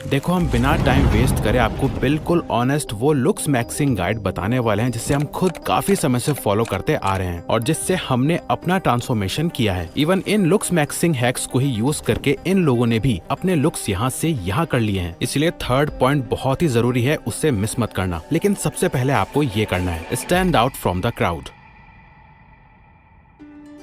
देखो हम बिना टाइम वेस्ट करे आपको बिल्कुल ऑनेस्ट वो लुक्स मैक्सिंग गाइड बताने वाले हैं जिसे हम खुद काफी समय से फॉलो करते आ रहे हैं और जिससे हमने अपना ट्रांसफॉर्मेशन किया है। Even in looks maxing hacks को ही यूज करके इन लोगों ने भी अपने लुक्स यहाँ से यहाँ कर लिए हैं। इसलिए थर्ड पॉइंट बहुत ही जरूरी है, उससे मिस मत करना। लेकिन सबसे पहले आपको ये करना है, stand out from the crowd.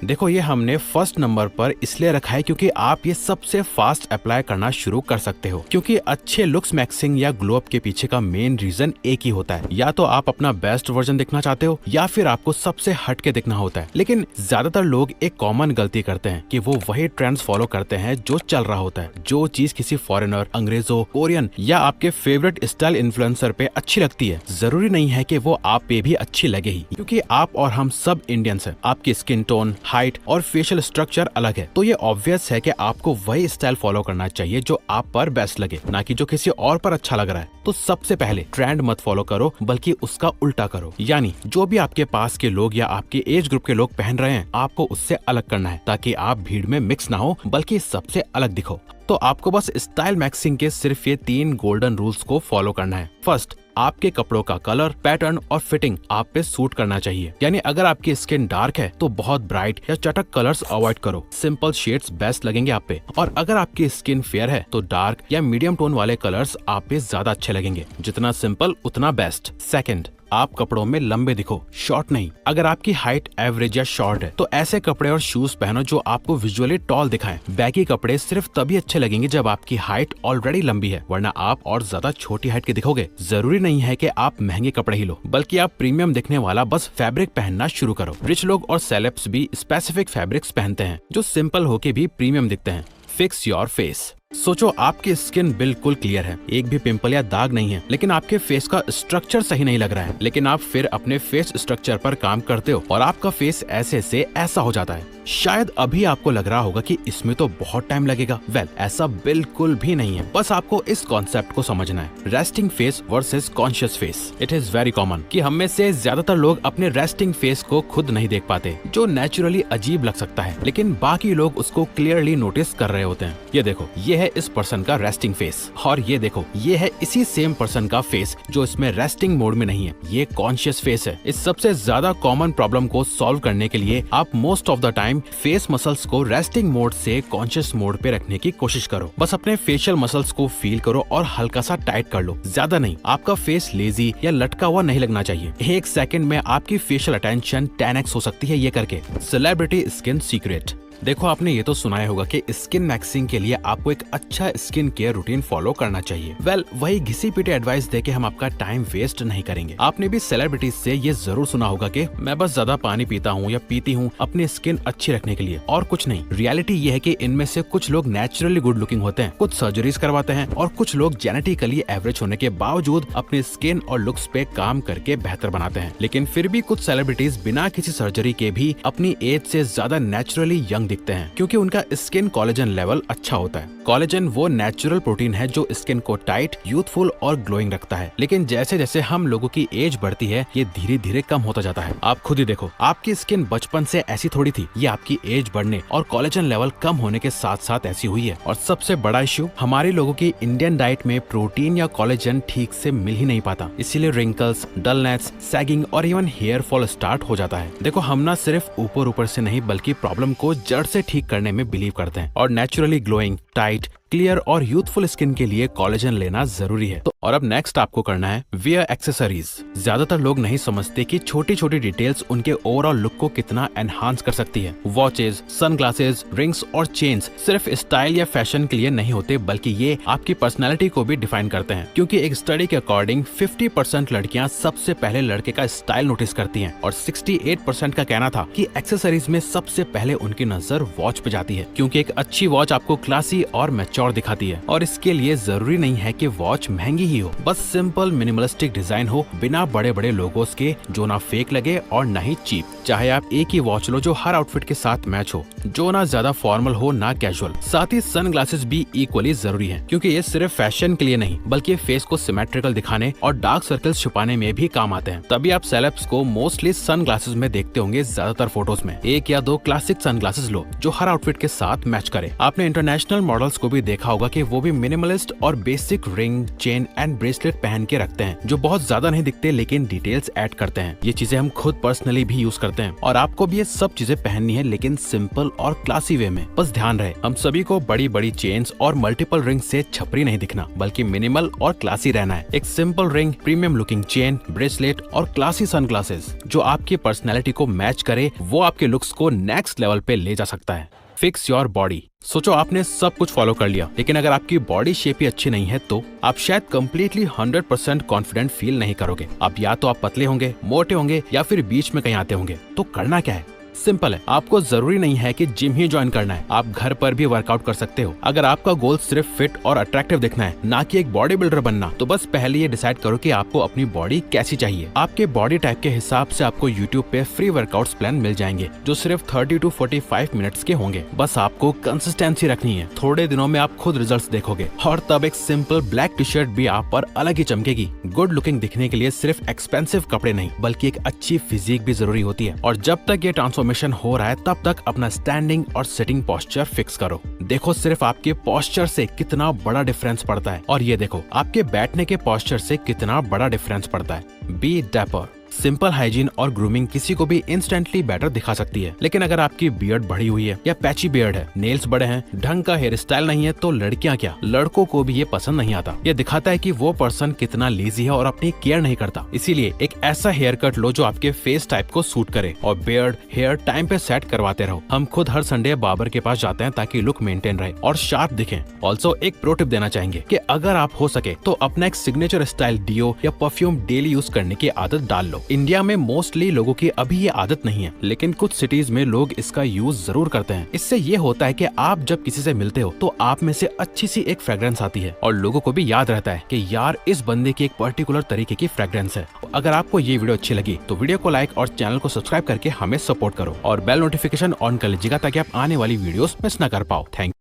देखो ये हमने फर्स्ट नंबर पर इसलिए रखा है क्योंकि आप ये सबसे फास्ट अप्लाई करना शुरू कर सकते हो। क्योंकि अच्छे लुक्स मैक्सिंग या ग्लो अप के पीछे का मेन रीजन एक ही होता है, या तो आप अपना बेस्ट वर्जन दिखना चाहते हो या फिर आपको सबसे हट के दिखना होता है। लेकिन ज्यादातर लोग एक कॉमन गलती करते हैं कि वो वही ट्रेंड्स फॉलो करते हैं जो चल रहा होता है। जो चीज किसी फॉरेनर, अंग्रेजों, कोरियन या आपके फेवरेट स्टाइल इन्फ्लुएंसर पे अच्छी लगती है, जरूरी नहीं है कि वो आप पे भी अच्छी लगे ही। क्योंकि आप और हम सब इंडियंस हैं, आपकी स्किन टोन, हाइट और फेशियल स्ट्रक्चर अलग है, तो ये ऑब्वियस है कि आपको वही स्टाइल फॉलो करना चाहिए जो आप पर बेस्ट लगे, ना कि जो किसी और पर अच्छा लग रहा है। तो सबसे पहले ट्रेंड मत फॉलो करो, बल्कि उसका उल्टा करो। यानी जो भी आपके पास के लोग या आपके एज ग्रुप के लोग पहन रहे हैं, आपको उससे अलग करना है, ताकि आप भीड़ में मिक्स ना हो बल्कि सबसे अलग दिखो। तो आपको बस स्टाइल मैक्सिंग के सिर्फ ये 3 गोल्डन रूल्स को फॉलो करना है। फर्स्ट, आपके कपड़ों का कलर, पैटर्न और फिटिंग आप पे सूट करना चाहिए। यानी अगर आपकी स्किन डार्क है तो बहुत ब्राइट या चटक कलर्स अवॉइड करो, सिंपल शेड्स बेस्ट लगेंगे आप पे। और अगर आपकी स्किन फेयर है तो डार्क या मीडियम टोन वाले कलर्स आप पे ज्यादा अच्छे लगेंगे, जितना सिंपल उतना बेस्ट। सेकंड, आप कपड़ों में लंबे दिखो, शॉर्ट नहीं। अगर आपकी हाइट एवरेज या शॉर्ट है तो ऐसे कपड़े और शूज पहनो जो आपको विजुअली टॉल दिखाएं। बैगी कपड़े सिर्फ तभी अच्छे लगेंगे जब आपकी हाइट ऑलरेडी लंबी है, वरना आप और ज्यादा छोटी हाइट के दिखोगे। जरूरी नहीं है कि आप महंगे कपड़े ही लो, बल्कि आप प्रीमियम दिखने वाला बस फैब्रिक पहनना शुरू करो। रिच लोग और सेलेब्स भी स्पेसिफिक फैब्रिक्स पहनते हैं जो सिंपल होके भी प्रीमियम दिखते हैं। Fix your face. सोचो आपकी स्किन बिल्कुल क्लियर है, एक भी पिंपल या दाग नहीं है, लेकिन आपके फेस का स्ट्रक्चर सही नहीं लग रहा है। लेकिन आप फिर अपने फेस स्ट्रक्चर पर काम करते हो और आपका फेस ऐसे से ऐसा हो जाता है। शायद अभी आपको लग रहा होगा कि इसमें तो बहुत टाइम लगेगा। वेल, ऐसा बिल्कुल भी नहीं है। बस आपको इस कॉन्सेप्ट को समझना है, resting face versus conscious face. It is very common कि हम में से ज्यादातर लोग अपने रेस्टिंग फेस को खुद नहीं देख पाते, जो नेचुरली अजीब लग सकता है, लेकिन बाकी लोग उसको क्लियरली नोटिस कर रहे होते हैं। ये देखो, ये है इस पर्सन का रेस्टिंग फेस, और ये देखो, ये है इसी सेम पर्सन का फेस जो इसमें रेस्टिंग मोड में नहीं है। ये कॉन्शियस फेस है। इस सबसे ज्यादा कॉमन प्रॉब्लम को सॉल्व करने के लिए आप most of the time face muscles को रेस्टिंग मोड से कॉन्शियस मोड पे रखने की कोशिश करो। बस अपने फेशियल मसल्स को फील करो और हल्का सा टाइट कर लो, ज्यादा नहीं। आपका फेस लेजी या लटका हुआ नहीं लगना चाहिए। 1 सेकंड में आपकी फेशियल अटेंशन 10x हो सकती है ये करके। Celebrity skin secret. देखो, आपने ये तो सुना ही होगा कि स्किन मैक्सिंग के लिए आपको एक अच्छा स्किन केयर रूटीन फॉलो करना चाहिए। वेल, वही घिसी पिटी एडवाइस देके हम आपका टाइम वेस्ट नहीं करेंगे। आपने भी सेलिब्रिटीज से ये जरूर सुना होगा कि मैं बस ज्यादा पानी पीता हूँ या पीती हूँ अपनी स्किन अच्छी रखने के लिए, और कुछ नहीं। रियलिटी ये है कि इनमें से कुछ लोग नेचुरली गुड लुकिंग होते हैं, कुछ सर्जरीज करवाते हैं, और कुछ लोग जेनेटिकली एवरेज होने के बावजूद अपने स्किन और लुक्स पे काम करके बेहतर बनाते हैं। लेकिन फिर भी कुछ सेलिब्रिटीज बिना किसी सर्जरी के भी अपनी एज से ज्यादा नेचुरली यंग दिखते हैं, क्योंकि उनका स्किन कोलेजन लेवल अच्छा होता है। कोलेजन वो नेचुरल प्रोटीन है जो स्किन को टाइट, यूथफुल और ग्लोइंग रखता है। लेकिन जैसे जैसे हम लोगों की एज बढ़ती है, ये धीरे धीरे कम होता जाता है। आप खुद ही देखो, आपकी स्किन बचपन से ऐसी थोड़ी थी, ये आपकी एज बढ़ने और कोलेजन लेवल कम होने के साथ साथ ऐसी हुई है। और सबसे बड़ा इश्यू, हमारे लोगों की इंडियन डाइट में प्रोटीन या कोलेजन ठीक से मिल ही नहीं पाता, इसीलिए रिंकल्स, डलनेस, सैगिंग और इवन हेयर फॉल स्टार्ट हो जाता है। देखो, हम ना सिर्फ ऊपर ऊपर से नहीं बल्कि प्रॉब्लम को जड़ से ठीक करने में बिलीव करते हैं, और नेचुरली ग्लोइंग, टाइट, क्लियर और यूथफुल स्किन के लिए कोलेजन लेना जरूरी है। तो और अब नेक्स्ट आपको करना है वियर एक्सेसरीज। ज्यादातर लोग नहीं समझते कि छोटी छोटी डिटेल्स उनके ओवरऑल लुक को कितना एनहांस कर सकती है। वॉचेस, सनग्लासेस, रिंग्स और चेन्स सिर्फ स्टाइल या फैशन के लिए नहीं होते, बल्कि ये आपकी पर्सनैलिटी को भी डिफाइन करते हैं। क्योंकि एक स्टडी के अकॉर्डिंग 50% लड़कियां सबसे पहले लड़के का स्टाइल नोटिस करती हैं, और 68% का कहना था कि एक्सेसरीज में सबसे पहले उनकी नजर वॉच पे जाती है। क्योंकि एक अच्छी वॉच आपको क्लासी और मैच्योर दिखाती है, और इसके लिए जरूरी नहीं है कि वॉच महंगी ही हो, बस सिंपल मिनिमलिस्टिक डिजाइन हो, बिना बड़े बड़े लोगोस के, जो ना फेक लगे और ना ही चीप। चाहे आप एक ही वॉच लो जो हर आउटफिट के साथ मैच हो, जो ना ज्यादा फॉर्मल हो ना कैजुअल। साथ ही सनग्लासेस भी इक्वली जरूरी हैं, क्योंकि ये सिर्फ फैशन के लिए नहीं बल्कि फेस को सिमेट्रिकल दिखाने और डार्क सर्कल्स छुपाने में भी काम आते हैं। तभी आप सेलेब्स को मोस्टली सनग्लासेस में देखते होंगे ज्यादातर फोटोज में। 1 या 2 क्लासिक सनग्लासेस लो जो हर आउटफिट के साथ मैच करे। आपने इंटरनेशनल मॉडल्स को भी देखा होगा कि वो भी मिनिमलिस्ट और basic ring, chain and bracelet पहन के रखते हैं जो बहुत ज्यादा नहीं दिखते लेकिन डिटेल्स ऐड करते हैं। ये चीजें हम खुद पर्सनली भी यूज करते हैं और आपको भी ये सब चीजें पहननी है लेकिन सिंपल और क्लासी वे में। बस ध्यान रहे हम सभी को बड़ी बड़ी चेन्स और मल्टीपल रिंग से छपरी नहीं दिखना बल्कि मिनिमल और क्लासी रहना है। एक simple ring, premium looking chain, bracelet और क्लासी सनग्लासेस जो आपकी पर्सनैलिटी को मैच करे वो आपके लुक्स को नेक्स्ट लेवल पे ले जा सकता है। Fix your body. सोचो आपने सब कुछ फॉलो कर लिया लेकिन अगर आपकी बॉडी शेप ही अच्छी नहीं है तो आप शायद कम्प्लीटली 100% कॉन्फिडेंट फील नहीं करोगे। अब या तो आप पतले होंगे, मोटे होंगे या फिर बीच में कहीं आते होंगे। तो करना क्या है? सिंपल है, आपको जरूरी नहीं है कि जिम ही ज्वाइन करना है, आप घर पर भी वर्कआउट कर सकते हो। अगर आपका गोल सिर्फ फिट और अट्रैक्टिव दिखना है ना कि एक बॉडी बिल्डर बनना, तो बस पहले ये डिसाइड करो कि आपको अपनी बॉडी कैसी चाहिए। आपके बॉडी टाइप के हिसाब से आपको YouTube पे फ्री वर्कआउट्स प्लान मिल जाएंगे जो सिर्फ 30 to 45 मिनट्स के होंगे। बस आपको कंसिस्टेंसी रखनी है, थोड़े दिनों में आप खुद रिजल्ट्स देखोगे और तब एक सिंपल ब्लैक टी शर्ट भी आप पर अलग ही चमकेगी। गुड लुकिंग दिखने के लिए सिर्फ एक्सपेंसिव कपड़े नहीं बल्कि एक अच्छी फिजिक भी जरूरी होती है। और जब तक ये ट्रांसफॉर्मेशन हो रहा है तब तक अपना स्टैंडिंग और सिटिंग पोस्चर फिक्स करो। देखो सिर्फ आपके पोस्चर से कितना बड़ा डिफरेंस पड़ता है और ये देखो आपके बैठने के पोस्चर से कितना बड़ा डिफरेंस पड़ता है। Be dapper. सिंपल हाइजीन और ग्रूमिंग किसी को भी इंस्टेंटली बेटर दिखा सकती है लेकिन अगर आपकी बियर्ड बढ़ी हुई है या पैची बियर्ड है, नेल्स बड़े हैं, ढंग का हेयर स्टाइल नहीं है तो लड़कियां क्या लड़कों को भी ये पसंद नहीं आता। ये दिखाता है कि वो पर्सन कितना लेजी है और अपनी केयर नहीं करता। इसीलिए एक ऐसा हेयर कट लो जो आपके फेस टाइप को सूट करे और बियर्ड हेयर टाइम पे सेट करवाते रहो। हम खुद हर संडे बार्बर के पास जाते हैं ताकि लुक मेंटेन रहे और शार्प दिखे। ऑल्सो एक प्रो टिप देना चाहेंगे कि अगर आप हो सके तो अपना एक सिग्नेचर स्टाइल डियो या परफ्यूम डेली यूज करने की आदत डाल लो। इंडिया में मोस्टली लोगों की अभी ये आदत नहीं है लेकिन कुछ सिटीज में लोग इसका यूज जरूर करते हैं। इससे ये होता है कि आप जब किसी से मिलते हो तो आप में से अच्छी सी एक फ्रेग्रेंस आती है और लोगों को भी याद रहता है कि यार इस बंदे की एक पर्टिकुलर तरीके की फ्रेग्रेंस है। अगर आपको ये वीडियो अच्छी लगी तो वीडियो को लाइक और चैनल को सब्सक्राइब करके हमें सपोर्ट करो और बेल नोटिफिकेशन ऑन कर लीजिएगा ताकि आप आने वाली वीडियोस मिस ना कर पाओ। थैंक